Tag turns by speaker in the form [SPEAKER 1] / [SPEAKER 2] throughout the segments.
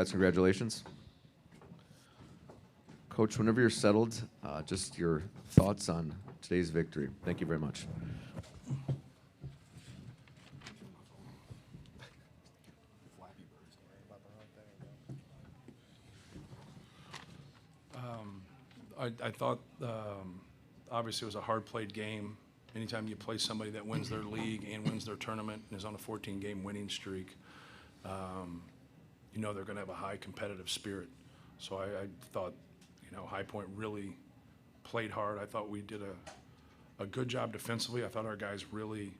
[SPEAKER 1] Congratulations. Coach, whenever you're settled, just your thoughts on today's victory. Thank you very much.
[SPEAKER 2] I thought obviously it was a hard-played game. Anytime you play somebody that wins their league and wins their tournament and is on a 14-game winning streak, you know they're going to have a high competitive spirit. So I thought, you know, High Point really played hard. I thought we did a good job defensively. I thought our guys really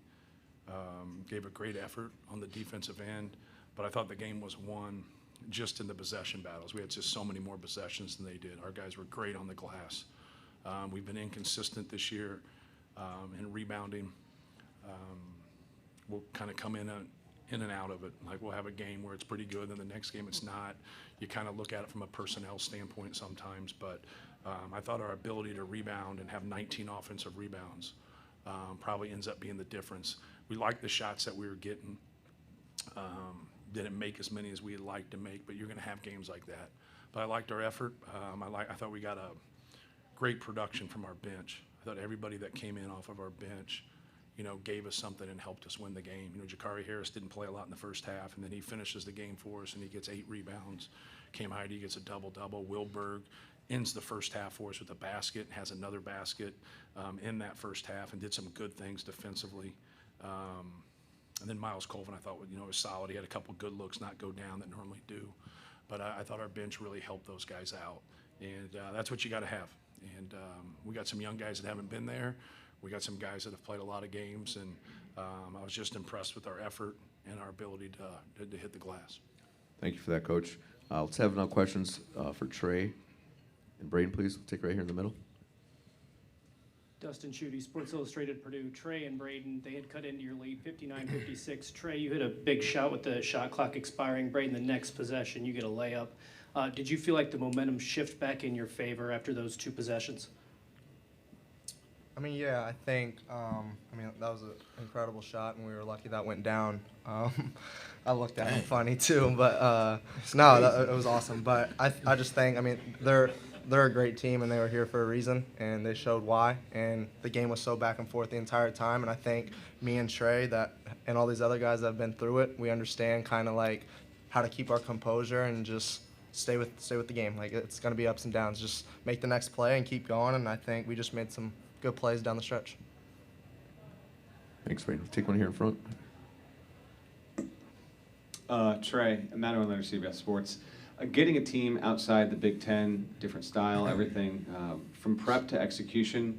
[SPEAKER 2] gave a great effort on the defensive end, but I thought the game was won just in the possession battles. We had just so many more possessions than they did. Our guys were great on the glass. We've been inconsistent this year in rebounding. We'll kind of come in and out of it. Like we'll have a game where it's pretty good, and the next game it's not. You kind of look at it from a personnel standpoint sometimes, but I thought our ability to rebound and have 19 offensive rebounds probably ends up being the difference. We liked the shots that we were getting. Didn't make as many as we'd like to make, but you're going to have games like that. But I liked our effort. I thought we got a great production from our bench. I thought everybody that came in off of our bench, you know, gave us something and helped us win the game. You know, Jakari Harris didn't play a lot in the first half, and then he finishes the game for us, and he gets 8 rebounds. Cam Heide gets a double-double. Wilberg ends the first half for us with a basket, has another basket in that first half, and did some good things defensively. And then Miles Colvin, I thought, you know, was solid. He had a couple good looks, not go down that normally do. But I thought our bench really helped those guys out. And that's what you got to have. And we got some young guys that haven't been there. We got some guys that have played a lot of games. And I was just impressed with our effort and our ability to hit the glass.
[SPEAKER 1] Thank you for that, Coach. Let's have now questions for Trey and Braden, please. We'll take right here in the middle.
[SPEAKER 3] Dustin Schutte, Sports Illustrated Purdue. Trey and Braden, they had cut into your lead 59-56. Trey, you hit a big shot with the shot clock expiring. Braden, the next possession, you get a layup. Did you feel like the momentum shift back in your favor after those two possessions?
[SPEAKER 4] I mean, yeah, I think, that was an incredible shot, and we were lucky that went down. I looked at him funny, too, but it was awesome. But I just think, I mean, they're a great team, and they were here for a reason, and they showed why. And the game was so back and forth the entire time, and I think me and Trey and all these other guys that have been through it, we understand kind of like how to keep our composure and just stay with the game. Like, it's going to be ups and downs. Just make the next play and keep going, and I think we just made some good plays down the stretch.
[SPEAKER 1] Thanks, Braden. We'll take one here in front.
[SPEAKER 5] Trey, Emmanuel Leonard, CBS Sports. Getting a team outside the Big Ten, different style, everything, from prep to execution,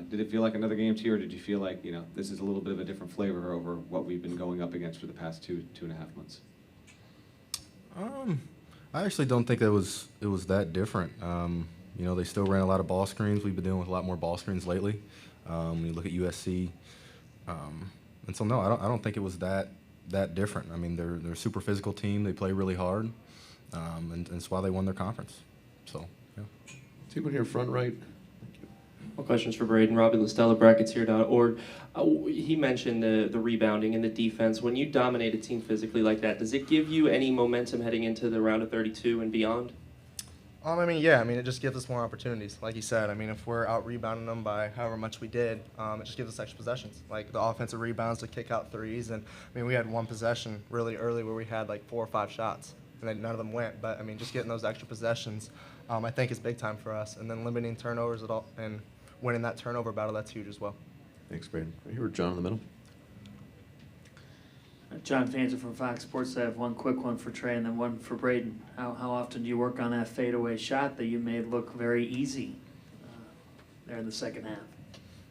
[SPEAKER 5] did it feel like another game to you, or did you feel like, you know, this is a little bit of a different flavor over what we've been going up against for the past two and a half months?
[SPEAKER 6] I actually don't think it was that different. You know, they still ran a lot of ball screens. We've been dealing with a lot more ball screens lately. When you look at USC, and so no, I don't think it was that different. I mean, they're a super physical team. They play really hard. And that's why they won their conference. So, yeah.
[SPEAKER 1] Take one here front right.
[SPEAKER 7] Well, questions for Braden. Robbie Listella, bracketshere.org. He mentioned the rebounding and the defense. When you dominate a team physically like that, does it give you any momentum heading into the round of 32 and beyond?
[SPEAKER 4] It just gives us more opportunities. Like you said, if we're out rebounding them by however much we did, it just gives us extra possessions. Like the offensive rebounds to kick out threes. And, we had one possession really early where we had like 4 or 5 shots. And then none of them went. But, just getting those extra possessions, I think is big time for us. And then limiting turnovers and winning that turnover battle, that's huge as well.
[SPEAKER 1] Thanks, Braden. Right here with John in the middle.
[SPEAKER 8] John Fanzer from Fox Sports. I have one quick one for Trey and then one for Braden. How often do you work on that fadeaway shot that you made look very easy there in the second half?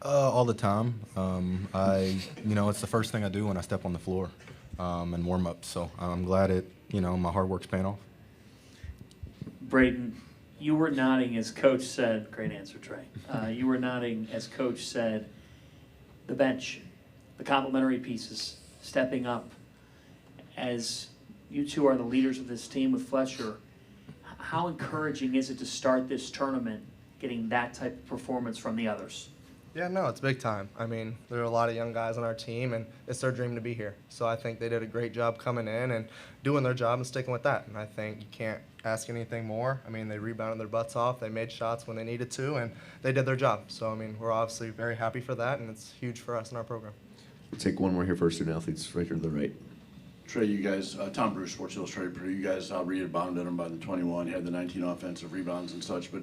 [SPEAKER 6] All the time. It's the first thing I do when I step on the floor and warm up. So I'm glad my hard work's paying off.
[SPEAKER 8] Braden, you were nodding as Coach said. Great answer, Trey. You were nodding as Coach said. The bench, the complementary pieces, stepping up. As you two are the leaders of this team with Fletcher, how encouraging is it to start this tournament getting that type of performance from the others?
[SPEAKER 4] Yeah, no, it's big time. I mean, there are a lot of young guys on our team, and it's their dream to be here. So I think they did a great job coming in and doing their job and sticking with that. And I think you can't ask anything more. I mean, they rebounded their butts off. They made shots when they needed to, and they did their job. So, I mean, we're obviously very happy for that, and it's huge for us in our program.
[SPEAKER 1] We'll take one more here for our student athletes right here to the right.
[SPEAKER 9] Trey, you guys, Tom Bruce, Sports Illustrated, Purdue, you guys rebounded them by the 21. You had the 19 offensive rebounds and such, but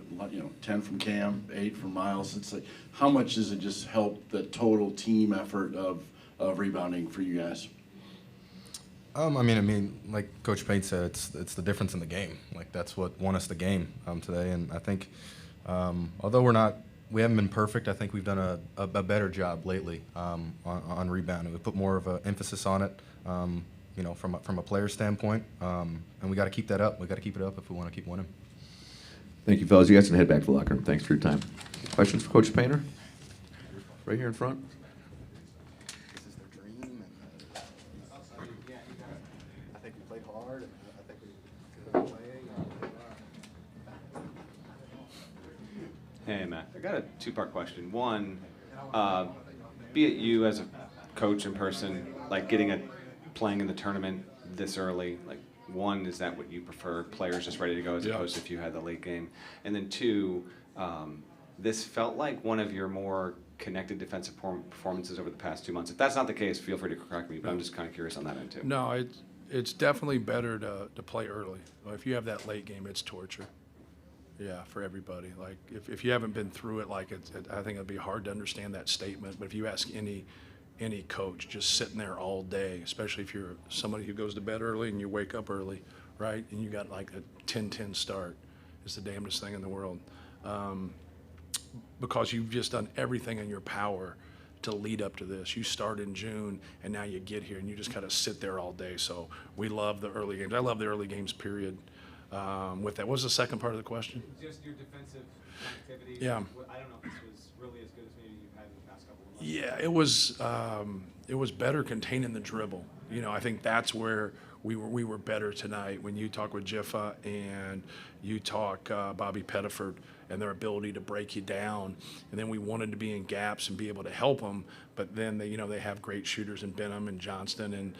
[SPEAKER 9] 10 from Cam, 8 from Miles. It's like, how much does it just help the total team effort of rebounding for you guys?
[SPEAKER 6] I mean, like Coach Payne said, it's the difference in the game. Like that's what won us the game today. And I think, although we haven't been perfect, I think we've done a better job lately on rebounding. We put more of an emphasis on it. From a player standpoint, and we got to keep that up. We got to keep it up if we want to keep winning.
[SPEAKER 1] Thank you, fellas. You guys can head back to the locker room. Thanks for your time. Questions for Coach Painter? Right here in front.
[SPEAKER 6] This is their dream, and I think we played hard, and I think we good play.
[SPEAKER 5] Hey, Matt. I got a two-part question. One, be it you as a coach in person, like playing in the tournament this early, like one, is that what you prefer, players just ready to go as opposed to if you had the late game? And then two, this felt like one of your more connected defensive performances over the past 2 months. If that's not the case, feel free to correct me, but I'm just kind of curious on that end too.
[SPEAKER 2] No, it's definitely better to play early. If you have that late game, it's torture. Yeah, for everybody. Like if you haven't been through it, like I think it'd be hard to understand that statement. But if you ask any coach, just sitting there all day, especially if you're somebody who goes to bed early and you wake up early, right? And you got like a 10-10 start, it's the damnedest thing in the world. Because you've just done everything in your power to lead up to this. You start in June and now you get here and you just kind of sit there all day. So we love the early games. I love the early games, period. With that, what was the second part of the question?
[SPEAKER 5] Just your defensive activity.
[SPEAKER 2] Yeah.
[SPEAKER 5] I don't know if this was really as good as maybe you've had in the past couple of months.
[SPEAKER 2] Yeah, it was better containing the dribble. I think that's where we were better tonight. When you talk with Jiffa and you talk Bobby Pettiford and their ability to break you down, and then we wanted to be in gaps and be able to help them. But then they have great shooters in Benham and Johnston and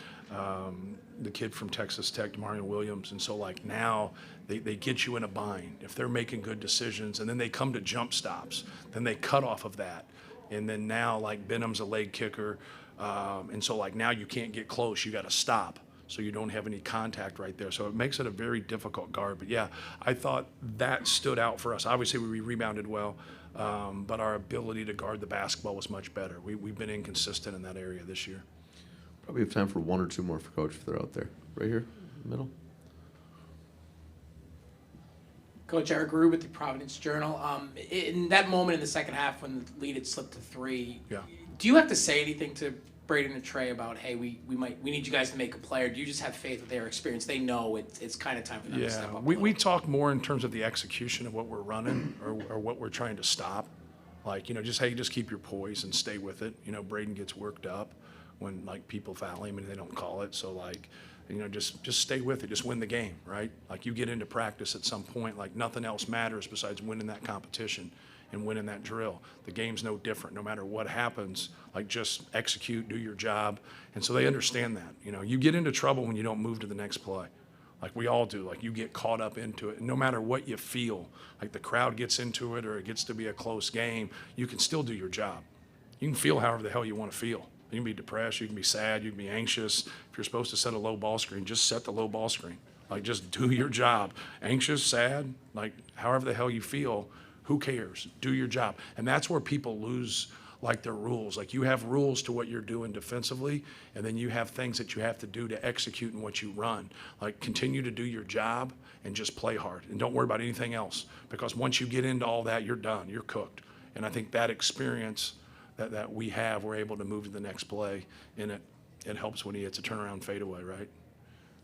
[SPEAKER 2] the kid from Texas Tech, Mario Williams, and so like now they get you in a bind if they're making good decisions, and then they come to jump stops, then they cut off of that. And then now, like, Benham's a leg kicker, and so, like, now you can't get close. You got to stop so you don't have any contact right there. So it makes it a very difficult guard. But, yeah, I thought that stood out for us. Obviously, we rebounded well, but our ability to guard the basketball was much better. We've been inconsistent in that area this year.
[SPEAKER 1] Probably have time for one or two more for Coach if they're out there. Right here in the middle.
[SPEAKER 10] Coach Eric Rube with the Providence Journal. In that moment in the second half when the lead had slipped to 3, do you have to say anything to Braden and Trey about, hey, we need you guys to make a play, or do you just have faith with their experience? They know it's kind of time for them to step up.
[SPEAKER 2] We talk more in terms of the execution of what we're running or what we're trying to stop. Like, just keep your poise and stay with it. Braden gets worked up when, like, people foul him and they don't call it. So, like, just stay with it. Just win the game, right? Like, you get into practice at some point, like, nothing else matters besides winning that competition and winning that drill. The game's no different. No matter what happens, like, just execute, do your job. And so they understand that. You get into trouble when you don't move to the next play. Like we all do. Like, you get caught up into it. And no matter what you feel, like the crowd gets into it or it gets to be a close game, you can still do your job. You can feel however the hell you want to feel. You can be depressed, you can be sad, you can be anxious. If you're supposed to set a low ball screen, just set the low ball screen. Like, just do your job. Anxious, sad, like, however the hell you feel, who cares? Do your job. And that's where people lose, like, their rules. Like, you have rules to what you're doing defensively, and then you have things that you have to do to execute in what you run. Like, continue to do your job and just play hard. And don't worry about anything else, because once you get into all that, you're done. You're cooked. And I think that experience that we have, we're able to move to the next play, and it helps when he hits a turnaround fadeaway, right?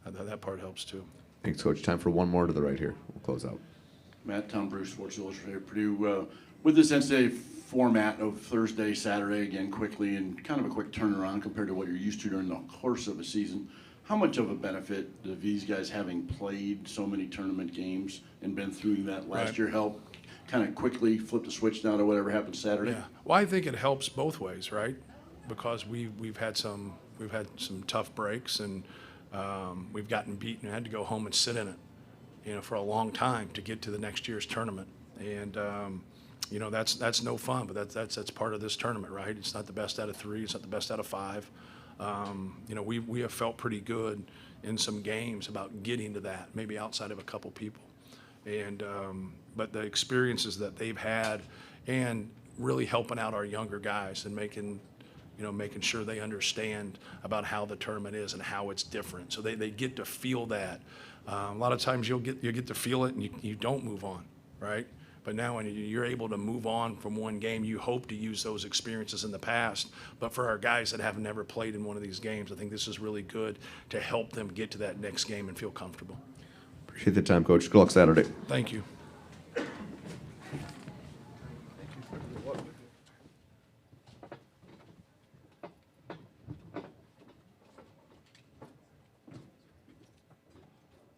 [SPEAKER 2] That part helps too.
[SPEAKER 1] Thanks, Coach. Time for one more to the right here. We'll close out.
[SPEAKER 9] Matt, Tom Bruce, Sports Illustrated, Purdue. With this NCAA format of Thursday, Saturday, again, quickly, and kind of a quick turnaround compared to what you're used to during the course of a season, how much of a benefit do these guys having played so many tournament games and been through that last year help kind of quickly flip the switch now to whatever happens Saturday?
[SPEAKER 2] Yeah. Well, I think it helps both ways, right? Because we've had some tough breaks, and we've gotten beaten and had to go home and sit in it, you know, for a long time to get to the next year's tournament. And you know, that's no fun, but that's part of this tournament, right? It's not the best out of 3. It's not the best out of 5. You know, we have felt pretty good in some games about getting to that, maybe outside of a couple people. And but the experiences that they've had, and really helping out our younger guys and making sure they understand about how the tournament is and how it's different, so they get to feel that. A lot of times you'll get to feel it and you don't move on, right? But now when you're able to move on from one game, you hope to use those experiences in the past. But for our guys that have never played in one of these games, I think this is really good to help them get to that next game and feel comfortable.
[SPEAKER 1] Appreciate the time, Coach. Good luck Saturday.
[SPEAKER 2] Thank you.